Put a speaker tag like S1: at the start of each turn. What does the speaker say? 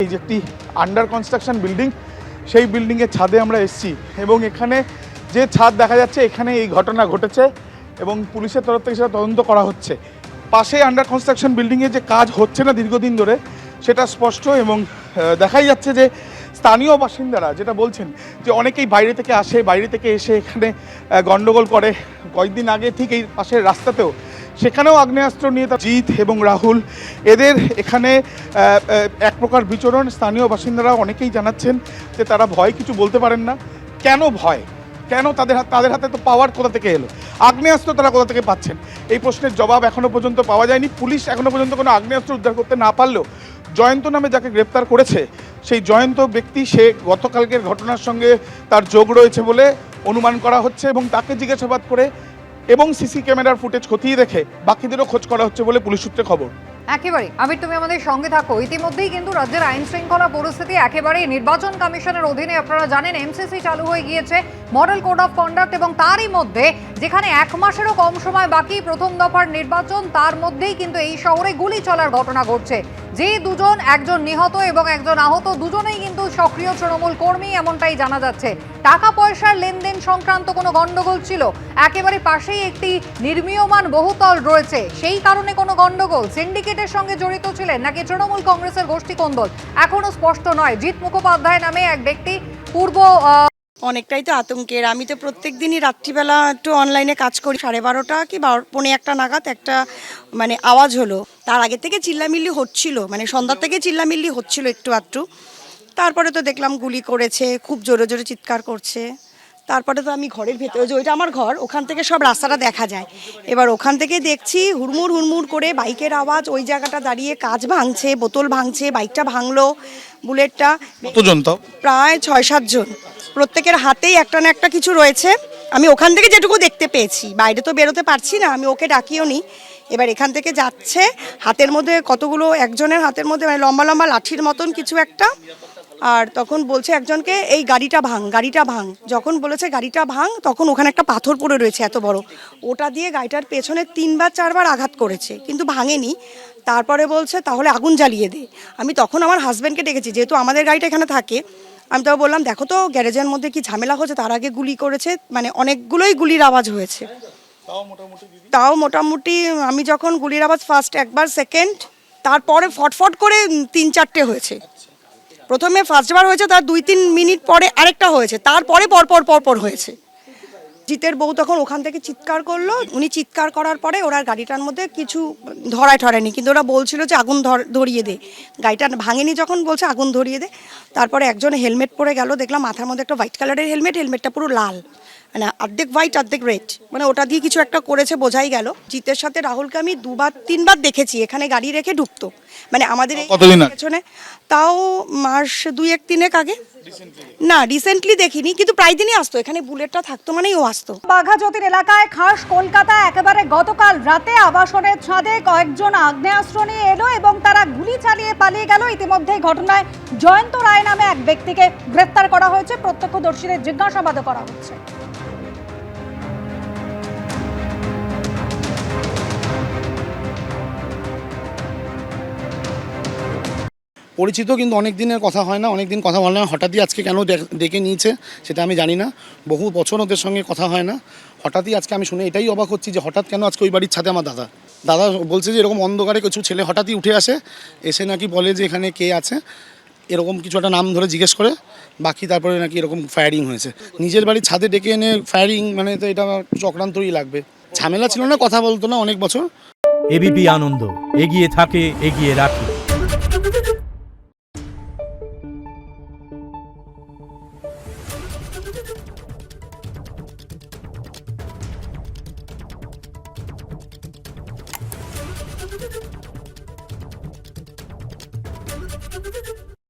S1: এই যে একটি আন্ডার কনস্ট্রাকশন বিল্ডিং, সেই বিল্ডিংয়ের ছাদে আমরা এসেছি এবং এখানে যে ছাদ দেখা যাচ্ছে এখানে এই ঘটনা ঘটেছে এবং পুলিশের তরফ থেকে সেটা তদন্ত করা হচ্ছে। পাশে আন্ডার কনস্ট্রাকশন বিল্ডিংয়ে যে কাজ হচ্ছে না দীর্ঘদিন ধরে সেটা স্পষ্ট এবং দেখাই যাচ্ছে যে স্থানীয় বাসিন্দারা যেটা বলছেন যে অনেকেই বাইরে থেকে আসে, বাইরে থেকে এসে এখানে গণ্ডগোল করে। কয়েকদিন আগে ঠিক এই পাশের রাস্তাতেও সেখানেও আগ্নেয়াস্ত্র নিয়ে জিৎ এবং রাহুল এদের এখানে এক প্রকার বিচরণ। স্থানীয় বাসিন্দারা অনেকেই জানাচ্ছেন যে তারা ভয় কিছু বলতে পারেন না। কেন ভয়, কেন তাদের হাতে তো পাওয়ার কোথা থেকে এলো, আগ্নেয়াস্ত্র তারা কোথা থেকে পাচ্ছেন, এই প্রশ্নের জবাব এখনও পর্যন্ত পাওয়া যায়নি। পুলিশ এখনও পর্যন্ত কোনো আগ্নেয়াস্ত্র উদ্ধার করতে না পারলেও জয়ন্ত নামে যাকে গ্রেপ্তার করেছে সেই জয়ন্ত ব্যক্তি সে গতকালকের ঘটনার সঙ্গে তার যোগ রয়েছে বলে অনুমান করা হচ্ছে এবং তাকে জিজ্ঞাসাবাদ করে এবং সিসি ক্যামেরার ফুটেজ খতিয়ে দেখে বাকিদেরও খোঁজ করা হচ্ছে বলে পুলিশ সূত্রে খবর।
S2: একেবারে আমির, তুমি আমাদের সঙ্গে থাকো। ইতিমধ্যেই কিন্তু রাজ্যের আইন শৃঙ্খলা পরিস্থিতি একেবারে নির্বাচন কমিশনের অধীনে, আপনারা জানেন এমসিসি চালু হয়ে গিয়েছে, মডেল কোড অফ কন্ডাক্ট, এবং তারই মধ্যে যেখানে 1 মাসেরও কম সময় বাকি প্রথম দফার নির্বাচন, তার মধ্যেই কিন্তু এই শহরে গুলি চলার ঘটনা ঘটছে। যে দুজন, একজন নিহত এবং একজন আহত, দুজনেই কিন্তু সক্রিয় তৃণমূল কর্মী এমনটাই জানা যাচ্ছে। টাকা পয়সার লেনদেন সংক্রান্ত কোনো গন্ডগোল ছিল, একেবারে পাশেই একটি নির্মীয়মান বহুতল রয়েছে, সেই কারণে কোনো গন্ডগোল, সিন্ডিকেটের সঙ্গে জড়িত ছিলেন নাকি তৃণমূল কংগ্রেসের গোষ্ঠী কোন্দল এখনো স্পষ্ট নয়। জিৎ মুখোপাধ্যায় নামে এক ব্যক্তি পূর্ব
S3: অনেকটাই তো আতঙ্কের। আমি তো প্রত্যেক দিনই রাত্রিবেলা একটু অনলাইনে কাজ করি, 12:30 কি 12:45 নাগাদ একটা আওয়াজ হলো। তার আগে থেকে চিল্লামিল্লি হচ্ছিল, সন্ধ্যার থেকে চিল্লামিল্লি হচ্ছিল একটু আধটু। তারপরে তো দেখলাম গুলি করেছে, খুব জোরে জোরে চিৎকার করছে। তারপরে তো আমি ঘরের ভেতরে, যে ওইটা আমার ঘর, ওখান থেকে সব রাস্তাটা দেখা যায়। এবার ওখান থেকে দেখছি হুড়মুড় হুড়মুড় করে বাইকের আওয়াজ, ওই জায়গাটা দাঁড়িয়ে কাঁচ ভাঙছে, বোতল ভাঙছে, বাইকটা ভাঙলো, বুলেটটা।
S1: কতজন? তো
S3: প্রায় 6-7 জন, প্রত্যেকের হাতেই একটা না একটা কিছু রয়েছে। আমি ওখান থেকে যেটুকু দেখতে পেয়েছি, বাইরে তো বেরোতে পারছি না, আমি ওকে ডাকিও নি। এবার এখান থেকে যাচ্ছে, হাতের মধ্যে কতগুলো, একজনের হাতের মধ্যে লম্বা লম্বা লাঠির মতন কিছু একটা। আর তখন বলছে একজনকে, এই গাড়িটা ভাঙ, গাড়িটা ভাঙ। যখন বলেছে গাড়িটা ভাঙ, তখন ওখানে একটা পাথর পড়ে রয়েছে এত বড়, ওটা দিয়ে গাড়িটার পেছনে 3-4 বার আঘাত করেছে, কিন্তু ভাঙেনি। তারপরে বলছে তাহলে আগুন জ্বালিয়ে দে। আমি তখন আমার হাজব্যান্ডকে ডেকেছি, যেহেতু আমাদের গাড়িটা এখানে থাকে। আমি তো বললাম দেখো তো গ্যারেজের মধ্যে কি ঝামেলা হচ্ছে, তার আগে গুলি করেছে, অনেকগুলোই গুলির আওয়াজ হয়েছে। তাও মোটামুটি আমি যখন গুলির আওয়াজ ফার্স্ট একবার, সেকেন্ড, তারপরে ফটফট করে 3-4টে হয়েছে। প্রথমে ফার্স্টবার হয়েছে, তার 2-3 মিনিট পরে আরেকটা হয়েছে, তারপরে পরপর হয়েছে। জিতের বউ তখন ওখান থেকে চিৎকার করলো, উনি চিৎকার করার পরে ওরা গাড়িটার মধ্যে কিছু ধরায়নি, কিন্তু ওরা বলছিল যে আগুন ধরিয়ে দে। গাড়িটা ভাঙেনি যখন, বলছে আগুন ধরিয়ে দে। তারপরে একজন হেলমেট পরে গেল, দেখলাম মাথার মধ্যে একটা হোয়াইট কালারের হেলমেটটা পুরো লাল, অর্ধেক হোয়াইট অর্ধেক রেড, ওটা দিয়ে কিছু একটা করেছে, বোঝাই গেল। জিতের সাথে রাহুলকে আমি 2-3 বার দেখেছি এখানে গাড়ি রেখে ঢুকতো, আমাদের পেছনে। তাও মাস 2-1 আগে, না রিসেন্টলি দেখিনি, কিন্তু প্রায় দিনই আসতো এখানে, বুলেটটা থাকতো মানেই ও আসতো।
S2: বাঘাযতীন এলাকায় খাস কলকাতা একেবারে গতকাল রাতে আবাসনের ছাদে কয়েকজন আগ্নেয়াস্ত্র নিয়ে এলো এবং তারা গুলি চালিয়ে পালিয়ে গেল। ইতিমধ্যে ঘটনায় জয়ন্ত রায় নামে এক ব্যক্তিকে গ্রেফতার করা হয়েছে, প্রত্যক্ষদর্শীদের জিজ্ঞাসাবাদও করা হচ্ছে।
S4: পরিচিত, কিন্তু অনেক দিনের কথা হয় না, অনেক দিন কথা বলে না। হঠাৎই আজকে কেন ডেকে নিয়েছে সেটা আমি জানি না, বহু বছর ওদের সঙ্গে কথা হয় না। হঠাৎই আজকে আমি শুনে এটাই অবাক হচ্ছি যে হঠাৎ কেন আজকে ওই বাড়ির ছাদে আমার দাদা বলছে যে এরকম অন্ধকারে কিছু ছেলে হঠাৎই উঠে আসে, এসে নাকি বলে যে এখানে কে আছে, এরকম কিছু একটা নাম ধরে জিজ্ঞেস করে, বাকি তারপরে নাকি এরকম ফায়ারিং হয়েছে। নিজের বাড়ির ছাদে ডেকে এনে ফায়ারিং, তো এটা চক্রান্তই লাগবে। ঝামেলা ছিল না, কথা বলতো না অনেক বছর।
S5: এবিপি আনন্দ, এগিয়ে থাকে, এগিয়ে রাখে।